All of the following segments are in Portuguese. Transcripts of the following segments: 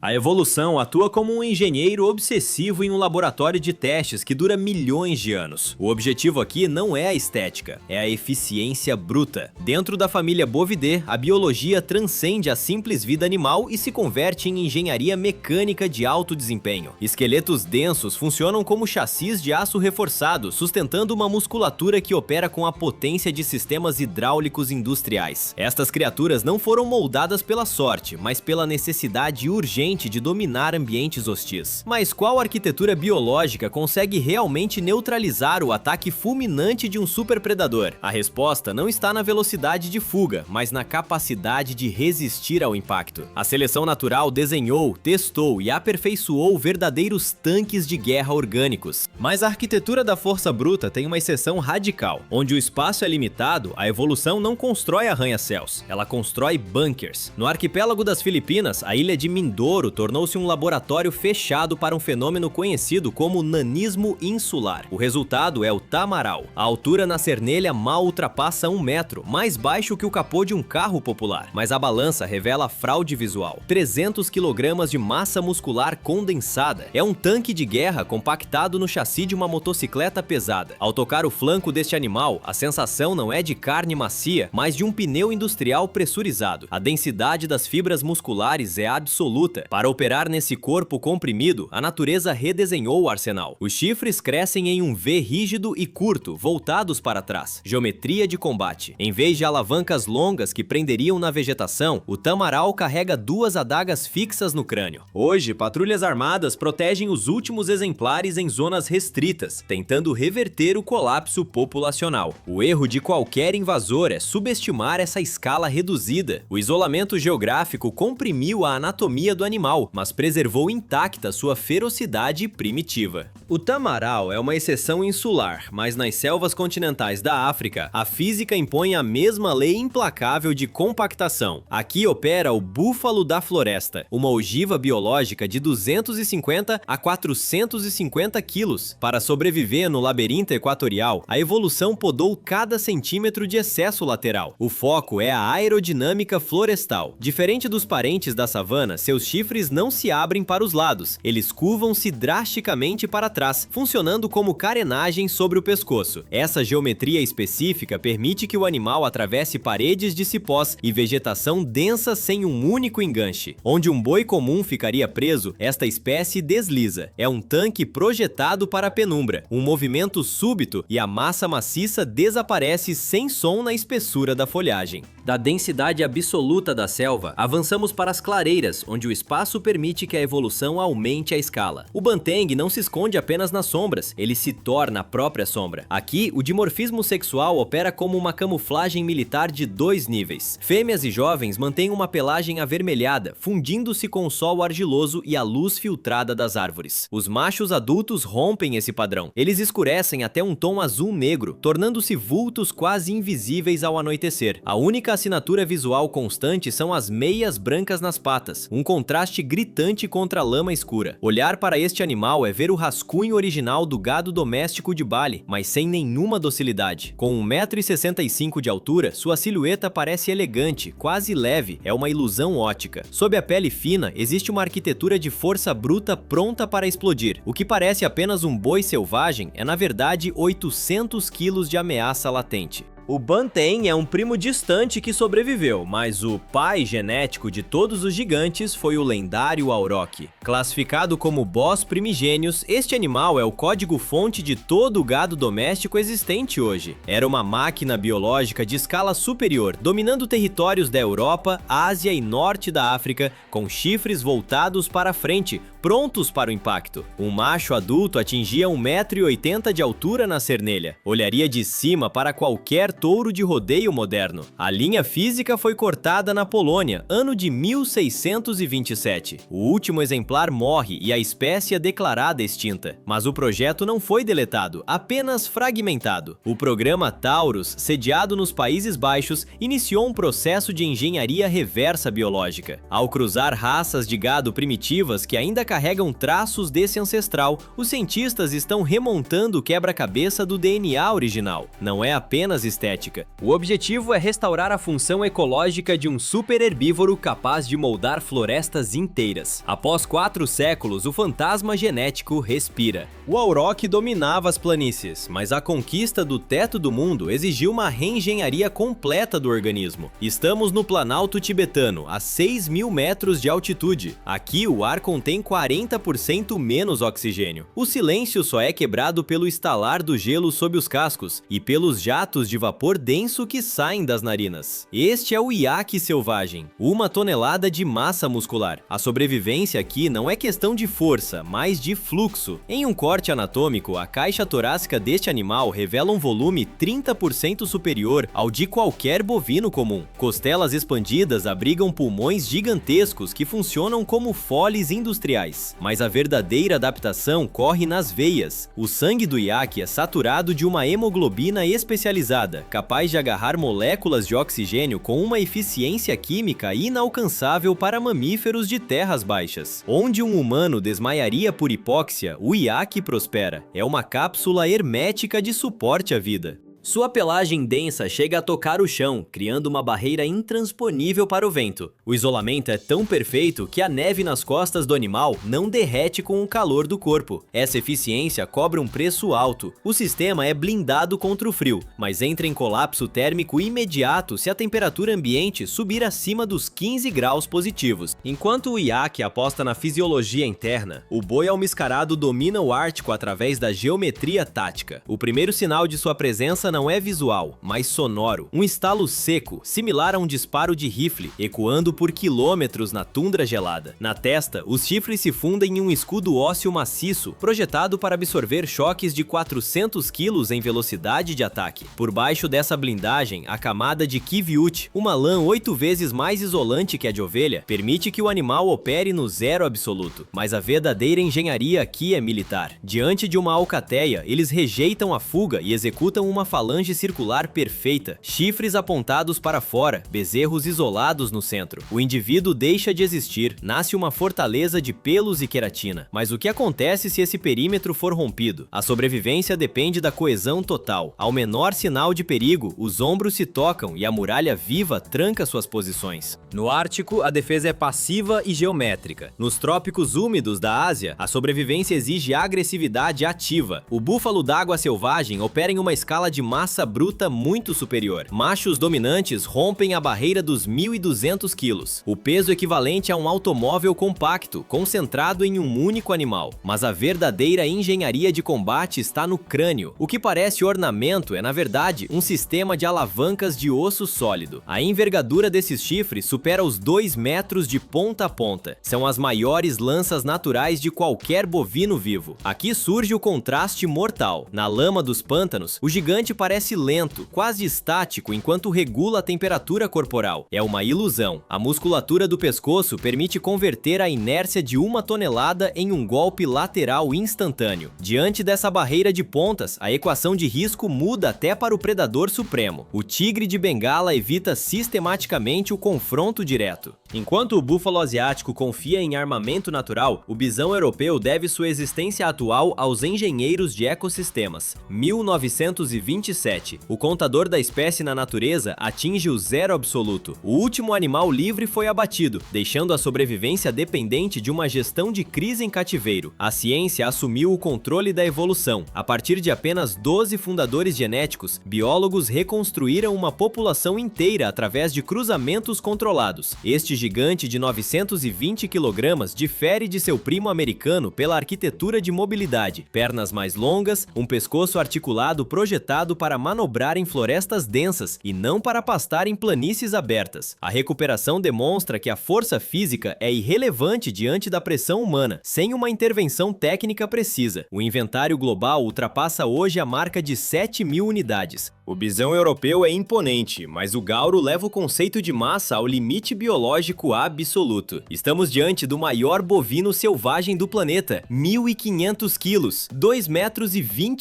A evolução atua como um engenheiro obsessivo em um laboratório de testes que dura milhões de anos. O objetivo aqui não é a estética, é a eficiência bruta. Dentro da família Bovidae, a biologia transcende a simples vida animal e se converte em engenharia mecânica de alto desempenho. Esqueletos densos funcionam como chassis de aço reforçado, sustentando uma musculatura que opera com a potência de sistemas hidráulicos industriais. Estas criaturas não foram moldadas pela sorte, mas pela necessidade urgente de dominar ambientes hostis. Mas qual arquitetura biológica consegue realmente neutralizar o ataque fulminante de um superpredador? A resposta não está na velocidade de fuga, mas na capacidade de resistir ao impacto. A seleção natural desenhou, testou e aperfeiçoou verdadeiros tanques de guerra orgânicos. Mas a arquitetura da força bruta tem uma exceção radical. Onde o espaço é limitado, a evolução não constrói arranha-céus, ela constrói bunkers. No arquipélago das Filipinas, a ilha de Mindoro tornou-se um laboratório fechado para um fenômeno conhecido como nanismo insular. O resultado é o Tamaral. A altura na Cernelha mal ultrapassa 1 metro, mais baixo que o capô de um carro popular. Mas a balança revela fraude visual. 300 kg de massa muscular condensada. É um tanque de guerra compactado no chassi de uma motocicleta pesada. Ao tocar o flanco deste animal, a sensação não é de carne macia, mas de um pneu industrial pressurizado. A densidade das fibras musculares é absoluta. Para operar nesse corpo comprimido, a natureza redesenhou o arsenal. Os chifres crescem em um V rígido e curto, voltados para trás. Geometria de combate. Em vez de alavancas longas que prenderiam na vegetação, o Tamaral carrega 2 adagas fixas no crânio. Hoje, patrulhas armadas protegem os últimos exemplares em zonas restritas, tentando reverter o colapso populacional. O erro de qualquer invasor é subestimar essa escala reduzida. O isolamento geográfico comprimiu a anatomia do animal, mas preservou intacta sua ferocidade primitiva. O Tamaral é uma exceção insular, mas nas selvas continentais da África, a física impõe a mesma lei implacável de compactação. Aqui opera o búfalo da floresta, uma ogiva biológica de 250 a 450 quilos. Para sobreviver no labirinto equatorial, a evolução podou cada centímetro de excesso lateral. O foco é a aerodinâmica florestal. Diferente dos parentes da savana, seus chifres não se abrem para os lados, eles curvam-se drasticamente para trás, funcionando como carenagem sobre o pescoço. Essa geometria específica permite que o animal atravesse paredes de cipós e vegetação densa sem um único enganche. Onde um boi comum ficaria preso, esta espécie desliza. É um tanque projetado para a penumbra, um movimento súbito e a massa maciça desaparece sem som na espessura da folhagem. Da densidade absoluta da selva, avançamos para as clareiras, onde o espaço permite que a evolução aumente a escala. O Banteng não se esconde apenas nas sombras, ele se torna a própria sombra. Aqui, o dimorfismo sexual opera como uma camuflagem militar de 2 níveis. Fêmeas e jovens mantêm uma pelagem avermelhada, fundindo-se com o sol argiloso e a luz filtrada das árvores. Os machos adultos rompem esse padrão. Eles escurecem até um tom azul-negro, tornando-se vultos quase invisíveis ao anoitecer. A única assinatura visual constante são as meias brancas nas patas, um contraste gritante contra a lama escura. Olhar para este animal é ver o rascunho original do gado doméstico de Bali, mas sem nenhuma docilidade. Com 1,65 m de altura, sua silhueta parece elegante, quase leve, é uma ilusão ótica. Sob a pele fina, existe uma arquitetura de força bruta pronta para explodir. O que parece apenas um boi selvagem é na verdade 800 quilos de ameaça latente. O Banteng é um primo distante que sobreviveu, mas o pai genético de todos os gigantes foi o lendário Auroch. Classificado como Bos primigênios, este animal é o código-fonte de todo o gado doméstico existente hoje. Era uma máquina biológica de escala superior, dominando territórios da Europa, Ásia e Norte da África, com chifres voltados para a frente, prontos para o impacto. Um macho adulto atingia 1,80 m de altura na Cernelha. Olharia de cima para qualquer touro de rodeio moderno. A linha física foi cortada na Polônia, ano de 1627. O último exemplar morre e a espécie é declarada extinta. Mas o projeto não foi deletado, apenas fragmentado. O programa Taurus, sediado nos Países Baixos, iniciou um processo de engenharia reversa biológica. Ao cruzar raças de gado primitivas que ainda carregam traços desse ancestral, os cientistas estão remontando o quebra-cabeça do DNA original. Não é apenas estética. O objetivo é restaurar a função ecológica de um super herbívoro capaz de moldar florestas inteiras. Após 4 séculos, o fantasma genético respira. O auroch dominava as planícies, mas a conquista do teto do mundo exigiu uma reengenharia completa do organismo. Estamos no Planalto Tibetano, a 6.000 metros de altitude. Aqui o ar contém 40% menos oxigênio. O silêncio só é quebrado pelo estalar do gelo sob os cascos e pelos jatos de vapor denso que saem das narinas. Este é o iaque selvagem, 1 tonelada de massa muscular. A sobrevivência aqui não é questão de força, mas de fluxo. Em um corte anatômico, a caixa torácica deste animal revela um volume 30% superior ao de qualquer bovino comum. Costelas expandidas abrigam pulmões gigantescos que funcionam como foles industriais. Mas a verdadeira adaptação corre nas veias. O sangue do iaque é saturado de uma hemoglobina especializada, capaz de agarrar moléculas de oxigênio com uma eficiência química inalcançável para mamíferos de terras baixas. Onde um humano desmaiaria por hipóxia, o iaque prospera. É uma cápsula hermética de suporte à vida. Sua pelagem densa chega a tocar o chão, criando uma barreira intransponível para o vento. O isolamento é tão perfeito que a neve nas costas do animal não derrete com o calor do corpo. Essa eficiência cobra um preço alto. O sistema é blindado contra o frio, mas entra em colapso térmico imediato se a temperatura ambiente subir acima dos 15 graus positivos. Enquanto o iaque aposta na fisiologia interna, o boi almiscarado domina o Ártico através da geometria tática. O primeiro sinal de sua presença não é visual, mas sonoro. Um estalo seco, similar a um disparo de rifle, ecoando por quilômetros na tundra gelada. Na testa, os chifres se fundem em um escudo ósseo maciço, projetado para absorver choques de 400 kg em velocidade de ataque. Por baixo dessa blindagem, a camada de kiviut, uma lã 8 vezes mais isolante que a de ovelha, permite que o animal opere no zero absoluto. Mas a verdadeira engenharia aqui é militar. Diante de uma alcateia, eles rejeitam a fuga e executam uma falange circular perfeita, chifres apontados para fora, bezerros isolados no centro. O indivíduo deixa de existir, nasce uma fortaleza de pelos e queratina. Mas o que acontece se esse perímetro for rompido? A sobrevivência depende da coesão total. Ao menor sinal de perigo, os ombros se tocam e a muralha viva tranca suas posições. No Ártico, a defesa é passiva e geométrica. Nos trópicos úmidos da Ásia, a sobrevivência exige agressividade ativa. O búfalo d'água selvagem opera em uma escala de massa bruta muito superior. Machos dominantes rompem a barreira dos 1.200 quilos, o peso equivalente a um automóvel compacto, concentrado em um único animal. Mas a verdadeira engenharia de combate está no crânio. O que parece ornamento é, na verdade, um sistema de alavancas de osso sólido. A envergadura desses chifres supera os 2 metros de ponta a ponta. São as maiores lanças naturais de qualquer bovino vivo. Aqui surge o contraste mortal. Na lama dos pântanos, o gigante parece lento, quase estático, enquanto regula a temperatura corporal. É uma ilusão. A musculatura do pescoço permite converter a inércia de 1 tonelada em um golpe lateral instantâneo. Diante dessa barreira de pontas, a equação de risco muda até para o predador supremo. O tigre de Bengala evita sistematicamente o confronto direto. Enquanto o búfalo asiático confia em armamento natural, o bisão europeu deve sua existência atual aos engenheiros de ecossistemas. 1927. O contador da espécie na natureza atinge o zero absoluto. O último animal livre foi abatido, deixando a sobrevivência dependente de uma gestão de crise em cativeiro. A ciência assumiu o controle da evolução. A partir de apenas 12 fundadores genéticos, biólogos reconstruíram uma população inteira através de cruzamentos controlados. Este gigante de 920 kg difere de seu primo americano pela arquitetura de mobilidade, pernas mais longas, um pescoço articulado projetado para manobrar em florestas densas e não para pastar em planícies abertas. A recuperação demonstra que a força física é irrelevante diante da pressão humana, sem uma intervenção técnica precisa. O inventário global ultrapassa hoje a marca de 7.000 unidades. O bisão europeu é imponente, mas o gauro leva o conceito de massa ao limite biológico absoluto. Estamos diante do maior bovino selvagem do planeta, 1.500 quilos, 2,20 metros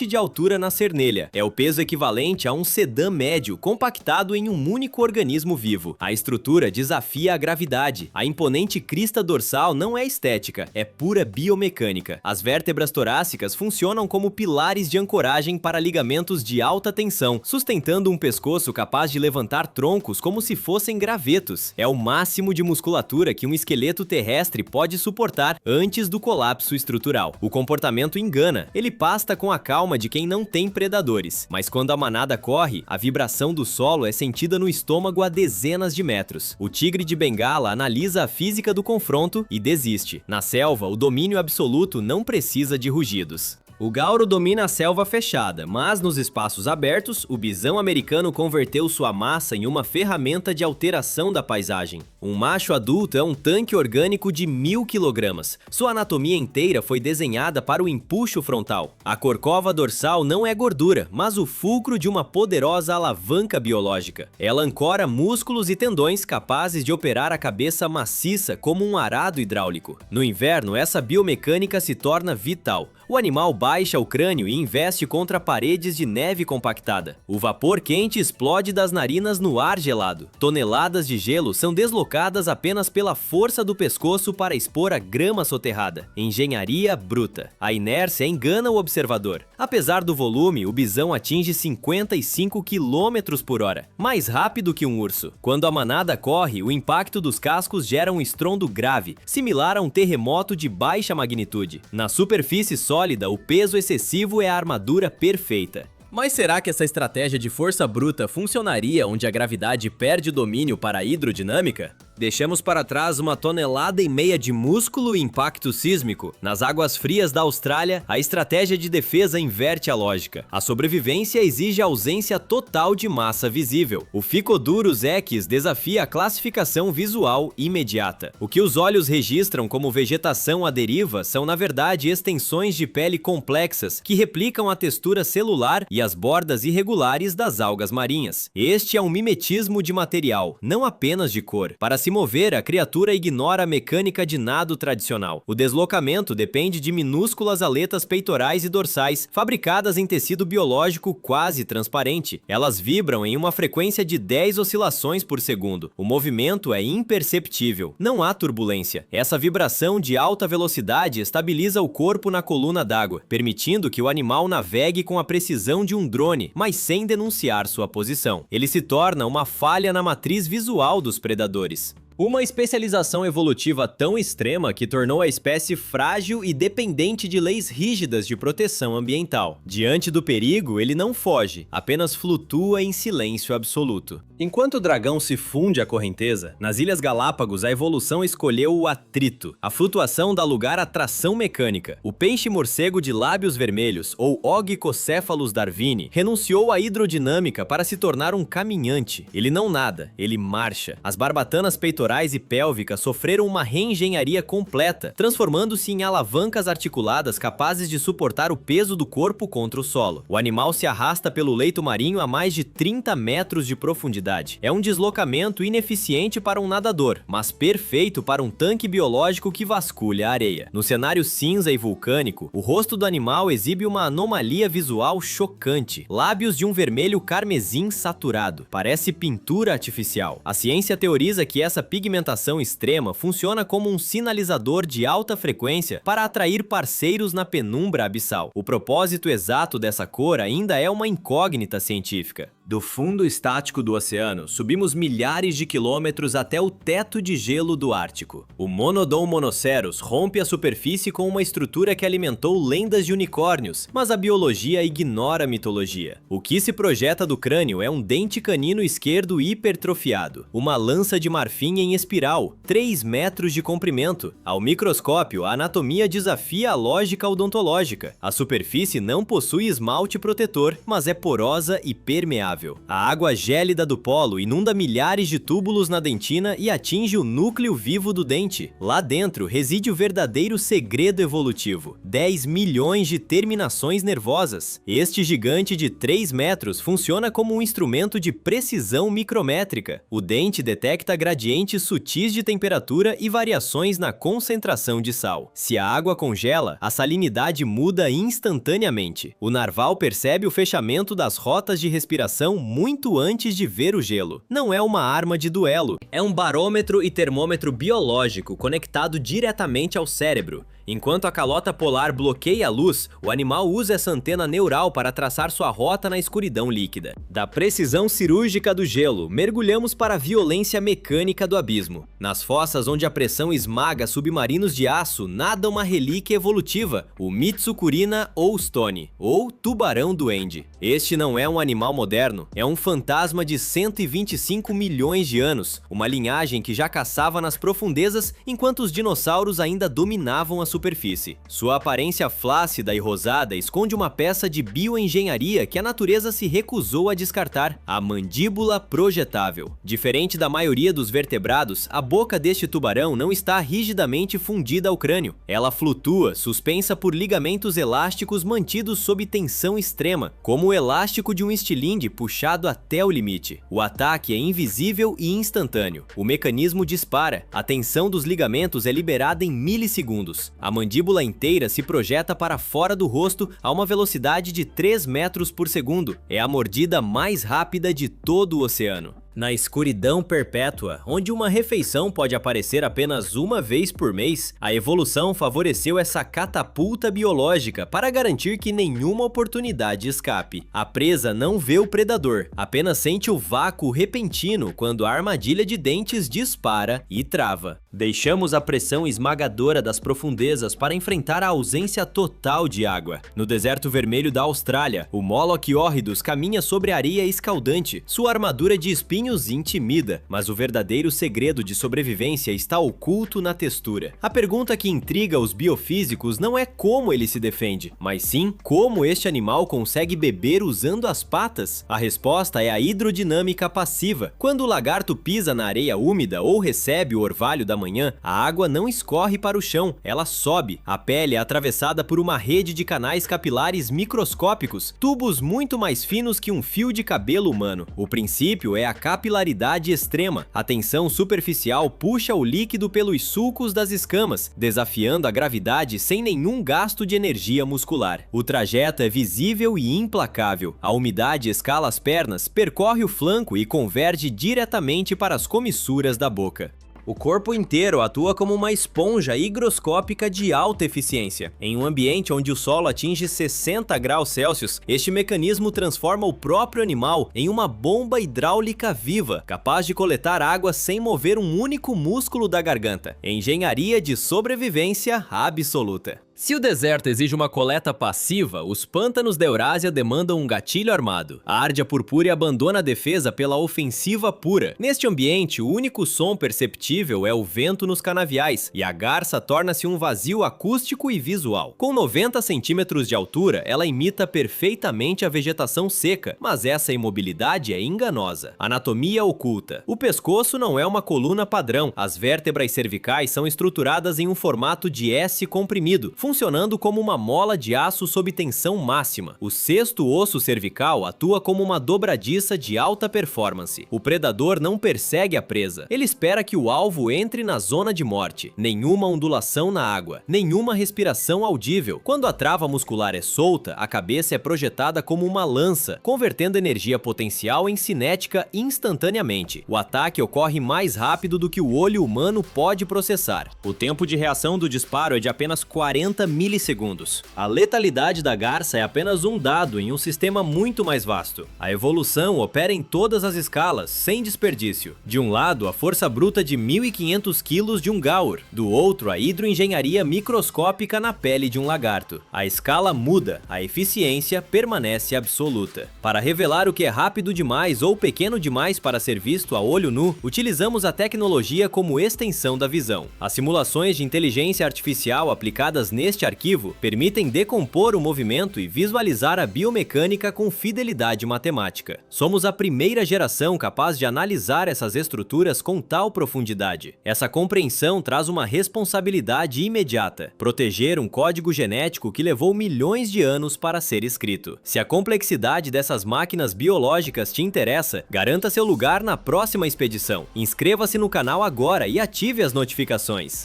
de altura na cernelha. É o peso equivalente a um sedã médio compactado em um único organismo vivo. A estrutura desafia a gravidade. A imponente crista dorsal não é estética, é pura biomecânica. As vértebras torácicas funcionam como pilares de ancoragem para ligamentos de alta tensão, sustentando um pescoço capaz de levantar troncos como se fossem gravetos. É o máximo de musculatura que um esqueleto terrestre pode suportar antes do colapso estrutural. O comportamento engana, ele pasta com a calma de quem não tem predadores. Mas quando a manada corre, a vibração do solo é sentida no estômago a dezenas de metros. O tigre de Bengala analisa a física do confronto e desiste. Na selva, o domínio absoluto não precisa de rugidos. O gauro domina a selva fechada, mas nos espaços abertos, o bisão americano converteu sua massa em uma ferramenta de alteração da paisagem. Um macho adulto é um tanque orgânico de 1000 kg. Sua anatomia inteira foi desenhada para o empuxo frontal. A corcova dorsal não é gordura, mas o fulcro de uma poderosa alavanca biológica. Ela ancora músculos e tendões capazes de operar a cabeça maciça como um arado hidráulico. No inverno, essa biomecânica se torna vital. O animal baixa o crânio e investe contra paredes de neve compactada. O vapor quente explode das narinas no ar gelado. Toneladas de gelo são deslocadas apenas pela força do pescoço para expor a grama soterrada. Engenharia bruta. A inércia engana o observador. Apesar do volume, o bisão atinge 55 km por hora, mais rápido que um urso. Quando a manada corre, o impacto dos cascos gera um estrondo grave, similar a um terremoto de baixa magnitude. Na superfície sólida, o peso excessivo é a armadura perfeita. Mas será que essa estratégia de força bruta funcionaria onde a gravidade perde domínio para a hidrodinâmica? Deixamos para trás 1,5 toneladas de músculo e impacto sísmico. Nas águas frias da Austrália, a estratégia de defesa inverte a lógica. A sobrevivência exige a ausência total de massa visível. O Ficodurus equus desafia a classificação visual imediata. O que os olhos registram como vegetação à deriva são, na verdade, extensões de pele complexas que replicam a textura celular e as bordas irregulares das algas marinhas. Este é um mimetismo de material, não apenas de cor. Para se mover, a criatura ignora a mecânica de nado tradicional. O deslocamento depende de minúsculas aletas peitorais e dorsais, fabricadas em tecido biológico quase transparente. Elas vibram em uma frequência de 10 oscilações por segundo. O movimento é imperceptível. Não há turbulência. Essa vibração de alta velocidade estabiliza o corpo na coluna d'água, permitindo que o animal navegue com a precisão de um drone, mas sem denunciar sua posição. Ele se torna uma falha na matriz visual dos predadores. Uma especialização evolutiva tão extrema que tornou a espécie frágil e dependente de leis rígidas de proteção ambiental. Diante do perigo, ele não foge, apenas flutua em silêncio absoluto. Enquanto o dragão se funde à correnteza, nas Ilhas Galápagos a evolução escolheu o atrito. A flutuação dá lugar à tração mecânica. O peixe-morcego de lábios vermelhos, ou Ogicocéphalus darwini, renunciou à hidrodinâmica para se tornar um caminhante. Ele não nada, ele marcha. As barbatanas peitorais e pélvicas sofreram uma reengenharia completa, transformando-se em alavancas articuladas capazes de suportar o peso do corpo contra o solo. O animal se arrasta pelo leito marinho a mais de 30 metros de profundidade. É um deslocamento ineficiente para um nadador, mas perfeito para um tanque biológico que vasculha a areia. No cenário cinza e vulcânico, o rosto do animal exibe uma anomalia visual chocante. Lábios de um vermelho carmesim saturado. Parece pintura artificial. A ciência teoriza que essa pigmentação extrema funciona como um sinalizador de alta frequência para atrair parceiros na penumbra abissal. O propósito exato dessa cor ainda é uma incógnita científica. Do fundo estático do oceano, subimos milhares de quilômetros até o teto de gelo do Ártico. O Monodon monoceros rompe a superfície com uma estrutura que alimentou lendas de unicórnios, mas a biologia ignora a mitologia. O que se projeta do crânio é um dente canino esquerdo hipertrofiado, uma lança de marfim em espiral, 3 metros de comprimento. Ao microscópio, a anatomia desafia a lógica odontológica. A superfície não possui esmalte protetor, mas é porosa e permeável. inevitável. A água gélida do polo inunda milhares de túbulos na dentina e atinge o núcleo vivo do dente. Lá dentro reside o verdadeiro segredo evolutivo: 10 milhões de terminações nervosas. Este gigante de 3 metros funciona como um instrumento de precisão micrométrica. O dente detecta gradientes sutis de temperatura e variações na concentração de sal. Se a água congela, a salinidade muda instantaneamente. O narval percebe o fechamento das rotas de respiração muito antes de ver o gelo. Não é uma arma de duelo, é um barômetro e termômetro biológico conectado diretamente ao cérebro. Enquanto a calota polar bloqueia a luz, o animal usa essa antena neural para traçar sua rota na escuridão líquida. Da precisão cirúrgica do gelo, mergulhamos para a violência mecânica do abismo. Nas fossas onde a pressão esmaga submarinos de aço, nada uma relíquia evolutiva, o Mitsukurina ou Stone, ou tubarão duende. Este não é um animal moderno, é um fantasma de 125 milhões de anos, uma linhagem que já caçava nas profundezas enquanto os dinossauros ainda dominavam a superfície. Sua aparência flácida e rosada esconde uma peça de bioengenharia que a natureza se recusou a descartar: a mandíbula projetável. Diferente da maioria dos vertebrados, a boca deste tubarão não está rigidamente fundida ao crânio. Ela flutua, suspensa por ligamentos elásticos mantidos sob tensão extrema, como o elástico de um estilingue puxado até o limite. O ataque é invisível e instantâneo. O mecanismo dispara. A tensão dos ligamentos é liberada em milissegundos. A mandíbula inteira se projeta para fora do rosto a uma velocidade de 3 metros por segundo. É a mordida mais rápida de todo o oceano. Na escuridão perpétua, onde uma refeição pode aparecer apenas uma vez por mês, a evolução favoreceu essa catapulta biológica para garantir que nenhuma oportunidade escape. A presa não vê o predador, apenas sente o vácuo repentino quando a armadilha de dentes dispara e trava. Deixamos a pressão esmagadora das profundezas para enfrentar a ausência total de água. No deserto vermelho da Austrália, o Moloch Horridus caminha sobre areia escaldante. Sua armadura de espinhos intimida, mas o verdadeiro segredo de sobrevivência está oculto na textura. A pergunta que intriga os biofísicos não é como ele se defende, mas sim como este animal consegue beber usando as patas. A resposta é a hidrodinâmica passiva. Quando o lagarto pisa na areia úmida ou recebe o orvalho da manhã, a água não escorre para o chão, ela sobe. A pele é atravessada por uma rede de canais capilares microscópicos, tubos muito mais finos que um fio de cabelo humano. O princípio é a capilaridade extrema. A tensão superficial puxa o líquido pelos sulcos das escamas, desafiando a gravidade sem nenhum gasto de energia muscular. O trajeto é visível e implacável. A umidade escala as pernas, percorre o flanco e converge diretamente para as comissuras da boca. O corpo inteiro atua como uma esponja higroscópica de alta eficiência. Em um ambiente onde o solo atinge 60 graus Celsius, este mecanismo transforma o próprio animal em uma bomba hidráulica viva, capaz de coletar água sem mover um único músculo da garganta. Engenharia de sobrevivência absoluta. Se o deserto exige uma coleta passiva, os pântanos da Eurásia demandam um gatilho armado. A Árdia Purpúrea abandona a defesa pela ofensiva pura. Neste ambiente, o único som perceptível é o vento nos canaviais, e a garça torna-se um vazio acústico e visual. Com 90 centímetros de altura, ela imita perfeitamente a vegetação seca, mas essa imobilidade é enganosa. Anatomia oculta. O pescoço não é uma coluna padrão. As vértebras cervicais são estruturadas em um formato de S comprimido, funcionando como uma mola de aço sob tensão máxima. O sexto osso cervical atua como uma dobradiça de alta performance. O predador não persegue a presa. Ele espera que o alvo entre na zona de morte. Nenhuma ondulação na água, nenhuma respiração audível. Quando a trava muscular é solta, a cabeça é projetada como uma lança, convertendo energia potencial em cinética instantaneamente. O ataque ocorre mais rápido do que o olho humano pode processar. O tempo de reação do disparo é de apenas 40 milissegundos. A letalidade da garça é apenas um dado em um sistema muito mais vasto. A evolução opera em todas as escalas, sem desperdício. De um lado, a força bruta de 1.500 quilos de um gaur. Do outro, a hidroengenharia microscópica na pele de um lagarto. A escala muda, a eficiência permanece absoluta. Para revelar o que é rápido demais ou pequeno demais para ser visto a olho nu, utilizamos a tecnologia como extensão da visão. As simulações de inteligência artificial aplicadas neste neste arquivo permitem decompor o movimento e visualizar a biomecânica com fidelidade matemática. Somos a primeira geração capaz de analisar essas estruturas com tal profundidade. Essa compreensão traz uma responsabilidade imediata: proteger um código genético que levou milhões de anos para ser escrito. Se a complexidade dessas máquinas biológicas te interessa, garanta seu lugar na próxima expedição. Inscreva-se no canal agora e ative as notificações.